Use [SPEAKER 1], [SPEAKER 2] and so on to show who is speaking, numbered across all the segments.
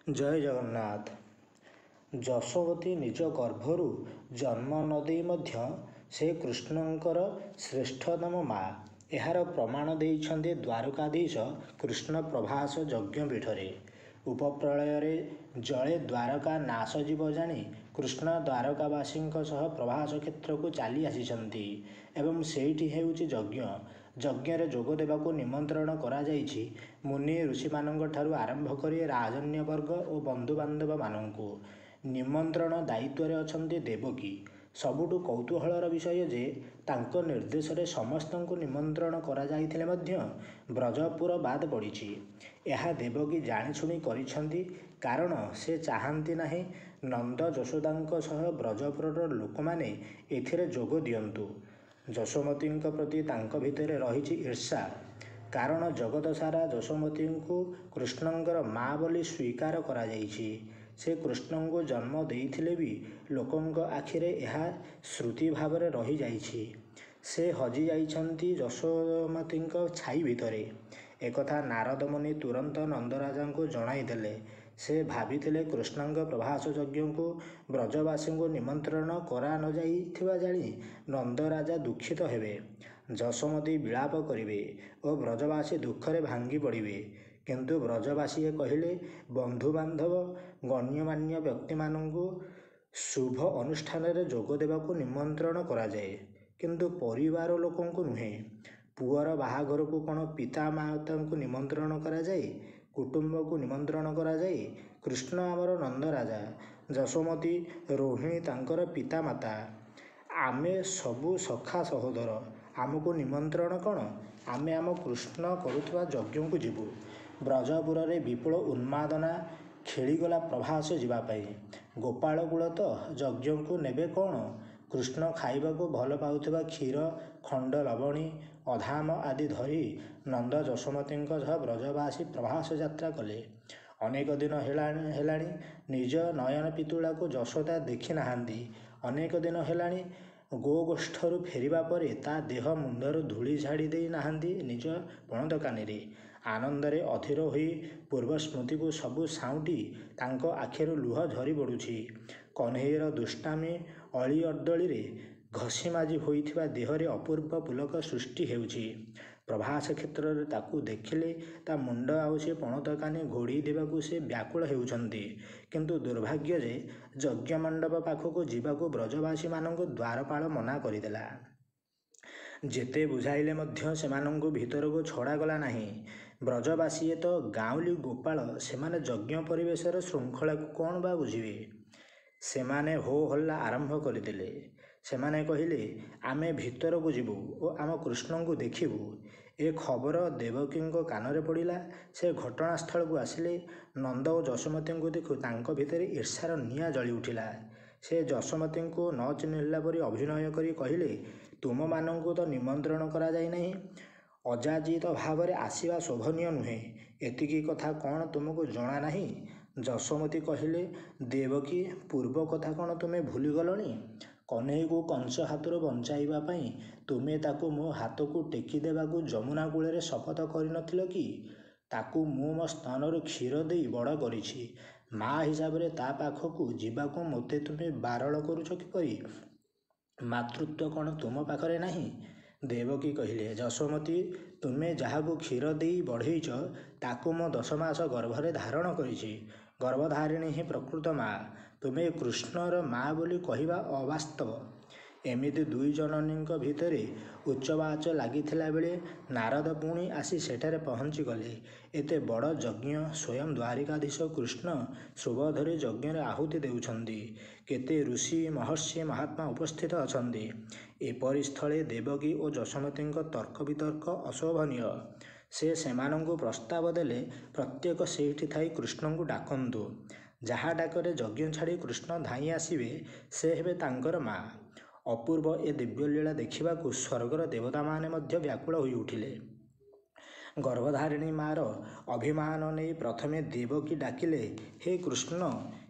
[SPEAKER 1] ଜୟ ଜଗନ୍ନାଥ। ଯଶୋବତୀ ନିଜ ଗର୍ଭରୁ ଜନ୍ମ ନ ଦେଇ ମଧ୍ୟ ସେ କୃଷ୍ଣଙ୍କର ଶ୍ରେଷ୍ଠତମ ମା, ଏହାର ପ୍ରମାଣ ଦେଇଛନ୍ତି ଦ୍ୱାରକାଧୀଶ କୃଷ୍ଣ ପ୍ରଭାସ ଯଜ୍ଞପୀଠରେ। ଉପପ୍ରଳୟରେ ଜଳେ ଦ୍ୱାରକା ନାଶ ଯିବ ଜାଣି କୃଷ୍ଣ ଦ୍ୱାରକାବାସୀଙ୍କ ସହ ପ୍ରଭାସ କ୍ଷେତ୍ରକୁ ଚାଲି ଆସିଛନ୍ତି ଏବଂ ସେଇଠି ହେଉଛି ଯଜ୍ଞ। ଯଜ୍ଞରେ ଯୋଗ ଦେବାକୁ ନିମନ୍ତ୍ରଣ କରାଯାଇଛି ମୁନି ଋଷିମାନଙ୍କ ଠାରୁ ଆରମ୍ଭ କରି ରାଜନ୍ୟବର୍ଗ ଓ ବନ୍ଧୁବାନ୍ଧବମାନଙ୍କୁ। ନିମନ୍ତ୍ରଣ ଦାୟିତ୍ୱରେ ଅଛନ୍ତି ଦେବକୀ। ସବୁଠୁ କୌତୂହଳର ବିଷୟ ଯେ ତାଙ୍କ ନିର୍ଦ୍ଦେଶରେ ସମସ୍ତଙ୍କୁ ନିମନ୍ତ୍ରଣ କରାଯାଇଥିଲେ ମଧ୍ୟ ବ୍ରଜପୁର ବାଦ ପଡ଼ିଛି। ଏହା ଦେବକୀ ଜାଣିଶୁଣି କରିଛନ୍ତି, କାରଣ ସେ ଚାହାନ୍ତି ନାହିଁ ନନ୍ଦ ଯଶୋଦାଙ୍କ ସହ ବ୍ରଜପୁରର ଲୋକମାନେ ଏଥିରେ ଯୋଗ ଦିଅନ୍ତୁ। ଯଶୋମତୀଙ୍କ ପ୍ରତି ତାଙ୍କ ଭିତରେ ରହିଛି ଈର୍ଷା, କାରଣ ଜଗତ ସାରା ଯଶୋମତୀଙ୍କୁ କୃଷ୍ଣଙ୍କର ମା ବୋଲି ସ୍ୱୀକାର କରାଯାଇଛି। ସେ କୃଷ୍ଣଙ୍କୁ ଜନ୍ମ ଦେଇଥିଲେ ବି ଲୋକଙ୍କ ଆଖିରେ ଏହା ଶ୍ରୁତି ଭାବରେ ରହିଯାଇଛି। ସେ ହଜିଯାଇଛନ୍ତି ଯଶୋମତୀଙ୍କ ଛାଇ ଭିତରେ। ଏକଥା ନାରଦ ମୁନି ତୁରନ୍ତ ନନ୍ଦରାଜାଙ୍କୁ ଜଣାଇଦେଲେ। ସେ ଭାବିଥିଲେ କୃଷ୍ଣଙ୍କ ପ୍ରଭାସ ଯଜ୍ଞକୁ ବ୍ରଜବାସୀଙ୍କୁ ନିମନ୍ତ୍ରଣ କରା ନ ଯାଇଥିବା ଜାଣି ନନ୍ଦରାଜା ଦୁଃଖିତ ହେବେ। ଯଶୋମତୀ ବିଳାପ କରିବେ ଓ ବ୍ରଜବାସୀ ଦୁଃଖରେ ଭାଙ୍ଗି ପଡ଼ିବେ। କିନ୍ତୁ ବ୍ରଜବାସୀ କହିଲେ, ବନ୍ଧୁବାନ୍ଧବ ଗଣ୍ୟମାନ୍ୟ ବ୍ୟକ୍ତିମାନଙ୍କୁ ଶୁଭ ଅନୁଷ୍ଠାନରେ ଯୋଗ ଦେବାକୁ ନିମନ୍ତ୍ରଣ କରାଯାଏ, କିନ୍ତୁ ପରିବାର ଲୋକଙ୍କୁ ନୁହେଁ। ପୁଅର ବାହାଘରକୁ କ'ଣ ପିତା ମାତାଙ୍କୁ ନିମନ୍ତ୍ରଣ କରାଯାଏ? କୁଟୁମ୍ବକୁ ନିମନ୍ତ୍ରଣ କରାଯାଏ? କୃଷ୍ଣ ଆମର ନନ୍ଦରାଜା, ଯଶୋମତୀ ରୋହିଣୀ ତାଙ୍କର ପିତାମାତା। ଆମେ ସବୁ ସଖା ସହୋଦର। ଆମକୁ ନିମନ୍ତ୍ରଣ କ'ଣ? ଆମେ ଆମ କୃଷ୍ଣ କରୁଥିବା ଯଜ୍ଞକୁ ଯିବୁ। ବ୍ରଜପୁରରେ ବିପୁଳ ଉନ୍ମାଦନା ଖେଳିଗଲା ପ୍ରଭାସ ଯିବା ପାଇଁ। ଗୋପାଳକୁଳ ତ ଯଜ୍ଞକୁ ନେବେ କ'ଣ? କୃଷ୍ଣ ଖାଇବାକୁ ଭଲ ପାଉଥିବା କ୍ଷୀର, ଖଣ୍ଡ ଲବଣୀ, ଅଧାମ ଆଦି ଧରି ନନ୍ଦ ଯଶୋମତୀଙ୍କ ସହ ବ୍ରଜବାସୀ ପ୍ରଭାସ ଯାତ୍ରା କଲେ। ଅନେକ ଦିନ ହେଲାଣି ନିଜ ନୟନ ପିତୁଳାକୁ ଯଶୋଦା ଦେଖି ନାହାନ୍ତି। ଅନେକ ଦିନ ହେଲାଣି ଗୋଗୋଷ୍ଠରୁ ଫେରିବା ପରେ ତା ଦେହ ମୁଣ୍ଡରୁ ଧୂଳି ଝାଡ଼ି ଦେଇ ନାହାନ୍ତି ନିଜ ପଣତକାନିରେ। ଆନନ୍ଦରେ ଅଧୀର ହୋଇ ପୂର୍ବ ସ୍ମୃତିକୁ ସବୁ ସାଉଁଟି ତାଙ୍କ ଆଖିରୁ ଲୁହ ଝରି ପଡ଼ୁଛି। କହ୍ନେଇର ଦୁଷ୍ଟାମି ଅଳି ଅର୍ଦ୍ଦଳିରେ ଘଷି ମାଜି ହୋଇଥିବା ଦେହରେ ଅପୂର୍ବ ପୁଲକ ସୃଷ୍ଟି ହେଉଛି। ପ୍ରଭାସ କ୍ଷେତ୍ରରେ ତାକୁ ଦେଖିଲେ ତା ମୁଣ୍ଡ ଆଉ ସେ ପଣତକାନି ଘୋଡ଼େଇ ଦେବାକୁ ସେ ବ୍ୟାକୁଳ ହେଉଛନ୍ତି। କିନ୍ତୁ ଦୁର୍ଭାଗ୍ୟ ଯେ ଯଜ୍ଞମଣ୍ଡପ ପାଖକୁ ଯିବାକୁ ବ୍ରଜବାସୀମାନଙ୍କୁ ଦ୍ୱାରପାଳ ମନା କରିଦେଲା। ଯେତେ ବୁଝାଇଲେ ମଧ୍ୟ ସେମାନଙ୍କୁ ଭିତରକୁ ଛଡ଼ାଗଲା ନାହିଁ। ବ୍ରଜବାସୀ ତ ଗାଉଁଲି ଗୋପାଳ, ସେମାନେ ଯଜ୍ଞ ପରିବେଶର ଶୃଙ୍ଖଳାକୁ କ'ଣ ବା ବୁଝିବେ? ସେମାନେ ହୋ ହଲ୍ଲା ଆରମ୍ଭ କରିଦେଲେ। ସେମାନେ କହିଲେ, ଆମେ ଭିତରକୁ ଯିବୁ ଓ ଆମ କୃଷ୍ଣଙ୍କୁ ଦେଖିବୁ। ଏ ଖବର ଦେବକୀଙ୍କ କାନରେ ପଡ଼ିଲା। ସେ ଘଟଣାସ୍ଥଳକୁ ଆସିଲେ। ନନ୍ଦ ଓ ଯଶୋମତୀଙ୍କୁ ଦେଖି ତାଙ୍କ ଭିତରେ ଈର୍ଷାର ନିଆଁ ଜଳି ଉଠିଲା। ସେ ଯଶୋମତୀଙ୍କୁ ନ ଚିହ୍ନିଲା ପରି ଅଭିନୟ କରି କହିଲେ, ତୁମମାନଙ୍କୁ ତ ନିମନ୍ତ୍ରଣ କରାଯାଇ ନାହିଁ। ଅଯାଚିତ ଭାବରେ ଆସିବା ଶୋଭନୀୟ ନୁହେଁ। ଏତିକି କଥା କ'ଣ ତୁମକୁ ଜଣା ନାହିଁ? ଯଶୋମତୀ କହିଲେ, ଦେବକୀ, ପୂର୍ବ କଥା କ'ଣ ତୁମେ ଭୁଲିଗଲଣି? କହ୍ନେଇକୁ କଂସ ହାତରୁ ବଞ୍ଚାଇବା ପାଇଁ ତୁମେ ତାକୁ ମୋ ହାତକୁ ଟେକି ଦେବାକୁ ଯମୁନା କୂଳରେ ଶପଥ କରିନଥିଲ କି? ତାକୁ ମୁଁ ମୋ ସ୍ତନରୁ କ୍ଷୀର ଦେଇ ବଡ଼ କରିଛି। ମା ହିସାବରେ ତା ପାଖକୁ ଯିବାକୁ ମୋତେ ତୁମେ ବାରଣ କରୁଛ କିପରି? ମାତୃତ୍ୱ କ'ଣ ତୁମ ପାଖରେ ନାହିଁ? ଦେବକୀ କହିଲେ, ଯଶୋମତୀ, ତୁମେ ଯାହାକୁ କ୍ଷୀର ଦେଇ ବଢ଼େଇଛ ତାକୁ ମୁଁ 10 ମାସ ଗର୍ଭରେ ଧାରଣ କରିଛି। ଗର୍ଭଧାରିଣୀ ହିଁ ପ୍ରକୃତ ମା। ତୁମେ କୃଷ୍ଣର ମା ବୋଲି କହିବା ଅବାସ୍ତବ। ଏମିତି ଦୁଇ ଜନନୀଙ୍କ ଭିତରେ ଉଚ୍ଚବାଚ ଲାଗିଥିଲା ବେଳେ ନାରଦ ପୁଣି ଆସି ସେଠାରେ ପହଞ୍ଚିଗଲେ। ଏତେ ବଡ଼ ଯଜ୍ଞ, ସ୍ୱୟଂ ଦ୍ୱାରିକାଧୀଶ କୃଷ୍ଣ ସୁବୋଧରେ ଯଜ୍ଞରେ ଆହୁତି ଦେଉଛନ୍ତି। କେତେ ଋଷି, ମହର୍ଷି, ମହାତ୍ମା ଉପସ୍ଥିତ ଅଛନ୍ତି। ଏପରି ସ୍ଥଳେ ଦେବକୀ ଓ ଯଶୋମତୀଙ୍କ ତର୍କ ବିତର୍କ ଅଶୋଭନୀୟ। ସେ ସେମାନଙ୍କୁ ପ୍ରସ୍ତାବ ଦେଲେ, ପ୍ରତ୍ୟେକ ସେଇଠି ଥାଇ କୃଷ୍ଣଙ୍କୁ ଡାକନ୍ତୁ। ଯାହା ଡାକରେ ଯଜ୍ଞ ଛାଡ଼ି କୃଷ୍ଣ ଧାଇଁ ଆସିବେ, ସେ ହେବେ ତାଙ୍କର ମା। ଅପୂର୍ବ ଏ ଦିବ୍ୟଲୀଳା ଦେଖିବାକୁ ସ୍ୱର୍ଗର ଦେବତାମାନେ ମଧ୍ୟ ବ୍ୟାକୁଳ ହୋଇ ଉଠିଲେ। ଗର୍ଭଧାରିଣୀ ମାର ଅଭିମାନ ନେଇ ପ୍ରଥମେ ଦେବକୀ ଡାକିଲେ, ହେ କୃଷ୍ଣ,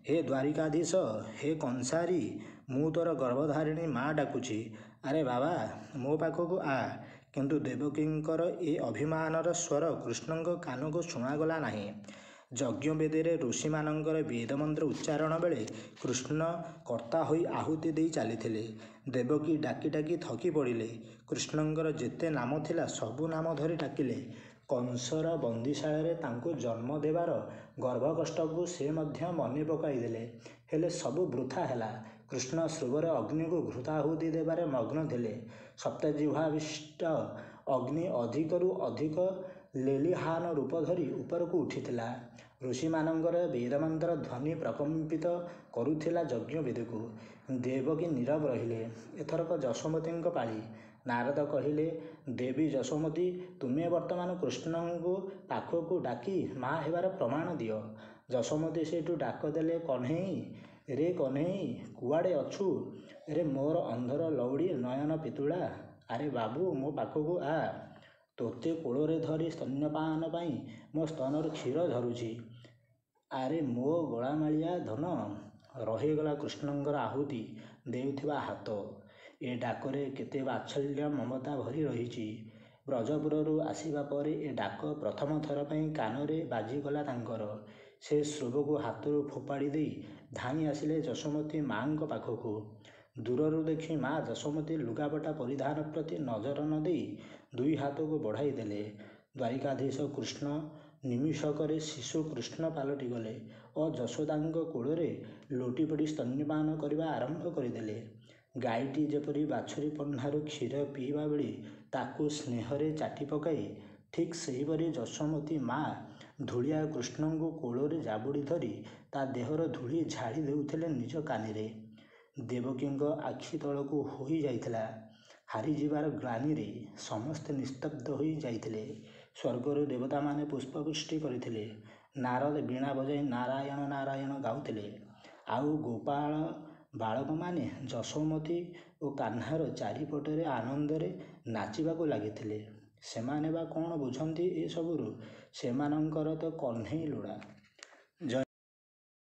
[SPEAKER 1] ହେ ଦ୍ୱାରିକାଧୀଶ, ହେ କଂସାରୀ, ମୁଁ ତୋର ଗର୍ଭଧାରିଣୀ ମା ଡାକୁଛି। ଆରେ ବାବା, ମୋ ପାଖକୁ ଆ। କିନ୍ତୁ ଦେବକୀଙ୍କର ଏ ଅଭିମାନର ସ୍ୱର କୃଷ୍ଣଙ୍କ କାନକୁ ଶୁଣାଗଲା ନାହିଁ। ଯଜ୍ଞବେଦୀରେ ଋଷିମାନଙ୍କର ବେଦମନ୍ତ୍ର ଉଚ୍ଚାରଣ ବେଳେ କୃଷ୍ଣ କର୍ତ୍ତା ହୋଇ ଆହୁତି ଦେଇ ଚାଲିଥିଲେ। ଦେବକୀ ଡାକି ଡାକି ଥକି ପଡ଼ିଲେ। କୃଷ୍ଣଙ୍କର ଯେତେ ନାମ ଥିଲା ସବୁ ନାମ ଧରି ଡାକିଲେ। କଂସର ବନ୍ଦୀଶାଳାରେ ତାଙ୍କୁ ଜନ୍ମ ଦେବାର ଗର୍ଭକଷ୍ଟକୁ ସେ ମଧ୍ୟ ମନେ ପକାଇଦେଲେ। ହେଲେ ସବୁ ବୃଥା ହେଲା। କୃଷ୍ଣ ଶୃବରେ ଅଗ୍ନିକୁ ଘୃତାହୁତି ଦେବାରେ ମଗ୍ନ ଥିଲେ। ସପ୍ତଜିହ୍ୱାବିଷ୍ଟ ଅଗ୍ନି ଅଧିକରୁ ଅଧିକ ଲେଲିହାନ ରୂପ ଧରି ଉପରକୁ ଉଠିଥିଲା। ଋଷିମାନଙ୍କର ବେଦମନ୍ତ୍ର ଧ୍ୱନି ପ୍ରକମ୍ପିତ କରୁଥିଲା ଯଜ୍ଞବେଦୀକୁ। ଦେବକୀ ନୀରବ ରହିଲେ। ଏଥରକ ଯଶୋମତୀଙ୍କ ପାଳି। ନାରଦ କହିଲେ, ଦେବୀ ଯଶୋମତୀ, ତୁମେ ବର୍ତ୍ତମାନ କୃଷ୍ଣଙ୍କୁ ପାଖକୁ ଡାକି ମା ହେବାର ପ୍ରମାଣ ଦିଅ। ଯଶୋମତୀ ସେଇଠୁ ଡାକ ଦେଲେ, କହ୍ନେଇ, ରେ କହ୍ନେଇ, କୁଆଡ଼େ ଅଛୁ? ରେ ମୋର ଅନ୍ଧର ଲଉଡ଼ି ନୟନ ପିତୁଳା, ଆରେ ବାବୁ ମୋ ପାଖକୁ ଆ। ତୋତେ କୋଳରେ ଧରି ସ୍ତନ୍ୟପାନ ପାଇଁ ମୋ ସ୍ତନରୁ କ୍ଷୀର ଝରୁଛି। ଆରେ ମୋ ଗଳାମାଳିଆ ଧନ। ରହିଗଲା କୃଷ୍ଣଙ୍କର ଆହୁତି ଦେଉଥିବା ହାତ। ଏ ଡାକରେ କେତେ ବାତ୍ସଲ୍ୟ ମମତା ଭରି ରହିଛି। ବ୍ରଜପୁରରୁ ଆସିବା ପରେ ଏ ଡାକ ପ୍ରଥମ ଥର ପାଇଁ କାନରେ ବାଜିଗଲା ତାଙ୍କର। ସେ ଶୃବକୁ ହାତରୁ ଫୋପାଡ଼ି ଦେଇ ଧାଇଁ ଆସିଲେ ଯଶୋମତୀ ମାଙ୍କ ପାଖକୁ। ଦୂରରୁ ଦେଖି ମା ଯଶୋମତୀ ଲୁଗାପଟା ପରିଧାନ ପ୍ରତି ନଜର ନ ଦେଇ ଦୁଇ ହାତକୁ ବଢ଼ାଇ ଦେଲେ। ଦ୍ୱାରିକାଧୀଶ କୃଷ୍ଣ ନିମିଷକରେ ଶିଶୁ କୃଷ୍ଣ ପାଲଟିଗଲେ ଓ ଯଶୋଦାଙ୍କ କୋଳରେ ଲୋଟିପଡ଼ି ସ୍ତନ୍ୟପାନ କରିବା ଆରମ୍ଭ କରିଦେଲେ। ଗାଈଟି ଯେପରି ବାଛୁରୀ ପହ୍ନାରୁ କ୍ଷୀର ପିଇବା ବେଳେ ତାକୁ ସ୍ନେହରେ ଚାଟି ପକାଏ, ଠିକ୍ ସେହିପରି ଯଶୋମତୀ ମା ଧୂଳିଆ କୃଷ୍ଣଙ୍କୁ କୋଳରେ ଜାବୁଡ଼ି ଧରି ତା ଦେହର ଧୂଳି ଝାଡ଼ି ଦେଉଥିଲେ ନିଜ କାନିରେ। ଦେବକୀଙ୍କ ଆଖି ତଳକୁ ହୋଇ ଯାଇଥିଲା। ହାରିଯିବାର ଗ୍ଳାନିରେ ସମସ୍ତେ ନିସ୍ତବ୍ଧ ହୋଇ ଯାଇଥିଲେ। ସ୍ୱର୍ଗରୁ ଦେବତାମାନେ ପୁଷ୍ପବୃଷ୍ଟି କରିଥିଲେ। ନାରଦ ବୀଣା ବଜାଇ ନାରାୟଣ ନାରାୟଣ ଗାଉଥିଲେ। ଆଉ ଗୋପାଳ ବାଳକମାନେ ଯଶୋମତୀ ଓ କାହ୍ନାର ଚାରିପଟରେ ଆନନ୍ଦରେ ନାଚିବାକୁ ଲାଗିଥିଲେ। ସେମାନେ ବା କ'ଣ ବୁଝନ୍ତି ଏସବୁରୁ? ସେମାନଙ୍କର ତ କହ୍ନେଇ ଲୋଡ଼ା।